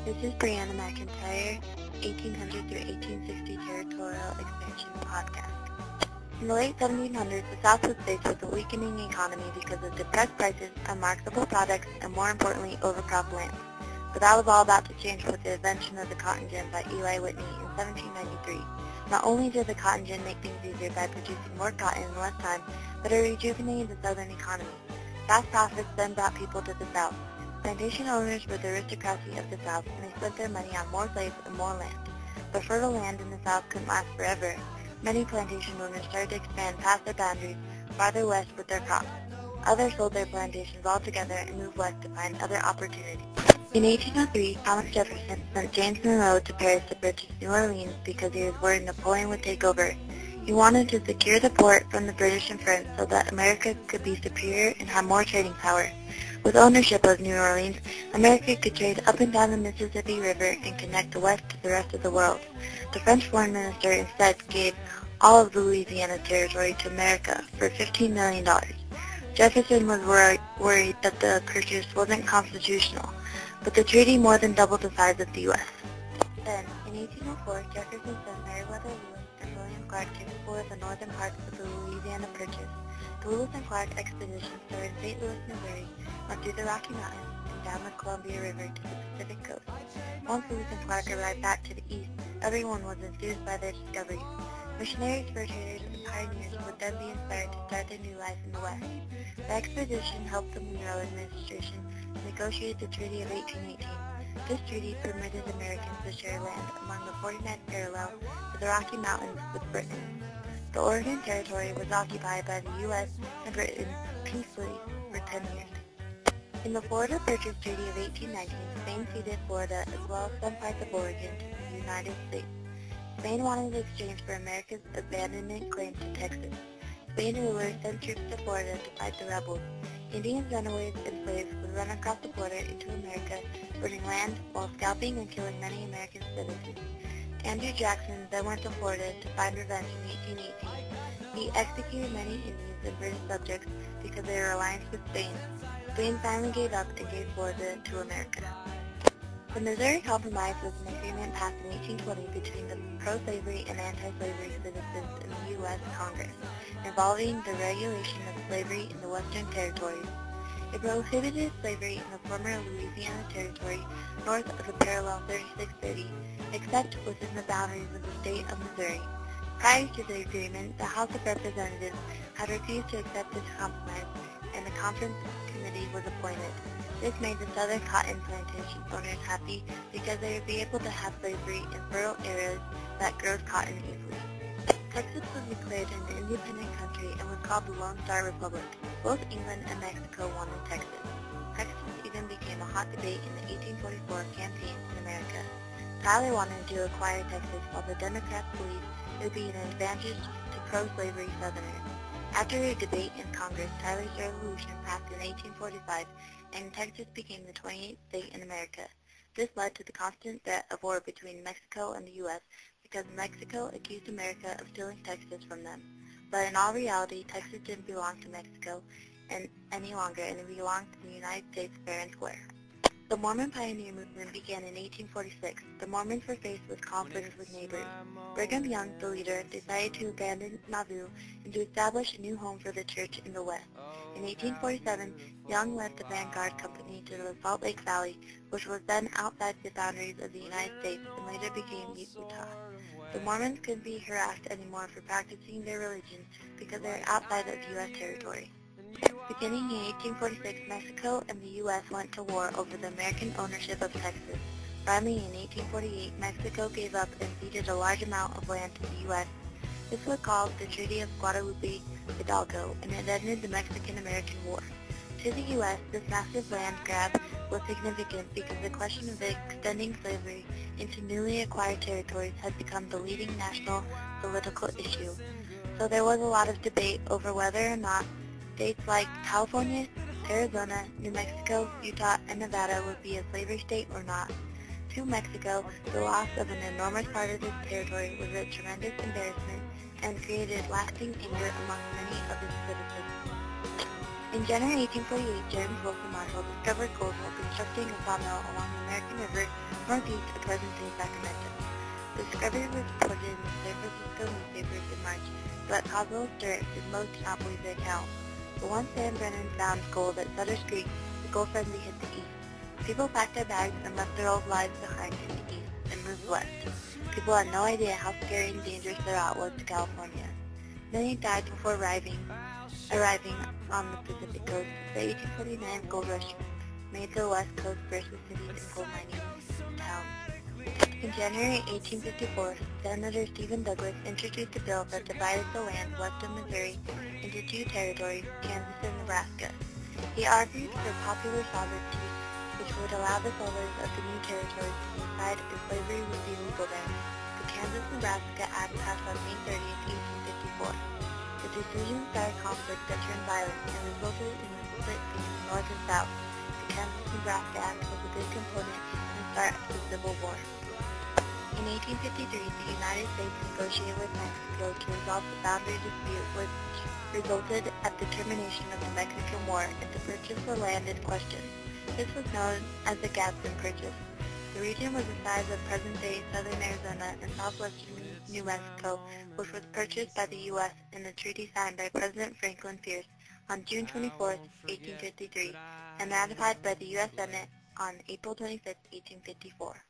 This is Brianna McIntyre, 1800 through 1860 Territorial Expansion Podcast. In the late 1700s, the South was faced with a weakening economy because of depressed prices on marketable products and, more importantly, overcropped land. But that was all about to change with the invention of the cotton gin by Eli Whitney in 1793. Not only did the cotton gin make things easier by producing more cotton in less time, but it rejuvenated the southern economy. Fast profits then brought people to the South. Plantation owners were the aristocracy of the South, and they spent their money on more slaves and more land. But fertile land in the South couldn't last forever. Many plantation owners started to expand past their boundaries farther west with their crops. Others sold their plantations altogether and moved west to find other opportunities. In 1803, Thomas Jefferson sent James Monroe to Paris to purchase New Orleans because he was worried Napoleon would take over. He wanted to secure the port from the British and French so that America could be superior and have more trading power. With ownership of New Orleans, America could trade up and down the Mississippi River and connect the West to the rest of the world. The French foreign minister instead gave all of the Louisiana Territory to America for $15 million. Jefferson was worried that the purchase wasn't constitutional, but the treaty more than doubled the size of the U.S. Then, in 1804, Jefferson sent Meriwether Lewis and William Clark to explore the northern parts of the Louisiana Purchase. The Lewis and Clark expedition started in St. Louis, Missouri, went through the Rocky Mountains, and down the Columbia River to the Pacific coast. Once Lewis and Clark arrived back to the east, everyone was enthused by their discoveries. Missionaries, fur traders, and pioneers would then be inspired to start their new life in the West. The expedition helped the Monroe administration negotiate the Treaty of 1818. This treaty permitted Americans to share land along the 49th parallel to the Rocky Mountains with Britain. The Oregon Territory was occupied by the U.S. and Britain peacefully for 10 years. In the Florida Purchase Treaty of 1819, Spain ceded Florida as well as some parts of Oregon to the United States. Spain wanted the exchange for America's abandonment claim to Texas. Spain rulers sent troops to Florida to fight the rebels. Indians, runaways, and slaves would run across the border into America, burning land while scalping and killing many American citizens. Andrew Jackson then went to Florida to find revenge in 1818. He executed many Indians and British subjects because of their alliance with Spain. Spain finally gave up and gave Florida to America. The Missouri Compromise was an agreement passed in 1820 between the pro-slavery and anti-slavery citizens in the U.S. Congress, involving the regulation of slavery in the Western Territories. It prohibited slavery in the former Louisiana Territory north of the parallel 3630, except within the boundaries of the state of Missouri. Prior to the agreement, the House of Representatives had refused to accept this compromise, and a conference committee was appointed. This made the southern cotton plantation owners happy because they would be able to have slavery in fertile areas that grows cotton easily. Texas was declared an independent country and was called the Lone Star Republic. Both England and Mexico wanted Texas. Texas even became a hot debate in the 1844 campaign in America. Tyler wanted to acquire Texas while the Democrats believed it would be an advantage to pro-slavery Southerners. After a debate in Congress, Tyler's resolution passed in 1845, and Texas became the 28th state in America. This led to the constant threat of war between Mexico and the U.S. because Mexico accused America of stealing Texas from them. But in all reality, Texas didn't belong to Mexico any longer, and it belonged to the United States fair and square. The Mormon pioneer movement began in 1846. The Mormons were faced with conflicts with neighbors. Brigham Young, the leader, decided to abandon Nauvoo and to establish a new home for the church in the West. In 1847, Young led the Vanguard Company to the Salt Lake Valley, which was then outside the boundaries of the United States and later became Utah. The Mormons couldn't be harassed anymore for practicing their religion because they were outside of U.S. territory. Beginning in 1846, Mexico and the U.S. went to war over the American ownership of Texas. Finally, in 1848, Mexico gave up and ceded a large amount of land to the U.S. This was called the Treaty of Guadalupe Hidalgo, and it ended the Mexican-American War. To the U.S., this massive land grab was significant because the question of extending slavery into newly acquired territories had become the leading national political issue. So there was a lot of debate over whether or not states like California, Arizona, New Mexico, Utah, and Nevada would be a slavery state or not. To Mexico, the loss of an enormous part of its territory was a tremendous embarrassment and created lasting anger among many of its citizens. In January 1848, James Wilson Marshall discovered gold while constructing a sawmill along the American River northeast of present-day Sacramento. The discovery was reported in the San Francisco newspapers in March, but caused little stir as most did not believe the account. But once Sam Brennan found gold at Sutter's Creek, the gold frenzy hit the east. People packed their bags and left their old lives behind in the east and moved west. People had no idea how scary and dangerous the route was to California. Many died before arriving on the Pacific coast. The 1849 gold rush made the west coast burst with cities and gold mining towns. In January 1854, Senator Stephen Douglas introduced a bill that divided the land west of Missouri into two territories, Kansas and Nebraska. He argued for popular sovereignty, which would allow the settlers of the new territories to decide if slavery would be legal there. The Kansas-Nebraska Act passed on May 30, 1854. The decision started conflict that turned violent and resulted in a split between North and South. The Kansas-Nebraska Act was a big component in the start of the Civil War. In 1853, the United States negotiated with Mexico to resolve the boundary dispute, which resulted at the termination of the Mexican War and to purchase the land in question. This was known as the Gadsden Purchase. The region was the size of present-day southern Arizona and southwestern New Mexico, which was purchased by the U.S. in a treaty signed by President Franklin Pierce on June 24, 1853, and ratified by the U.S. Senate on April 25, 1854.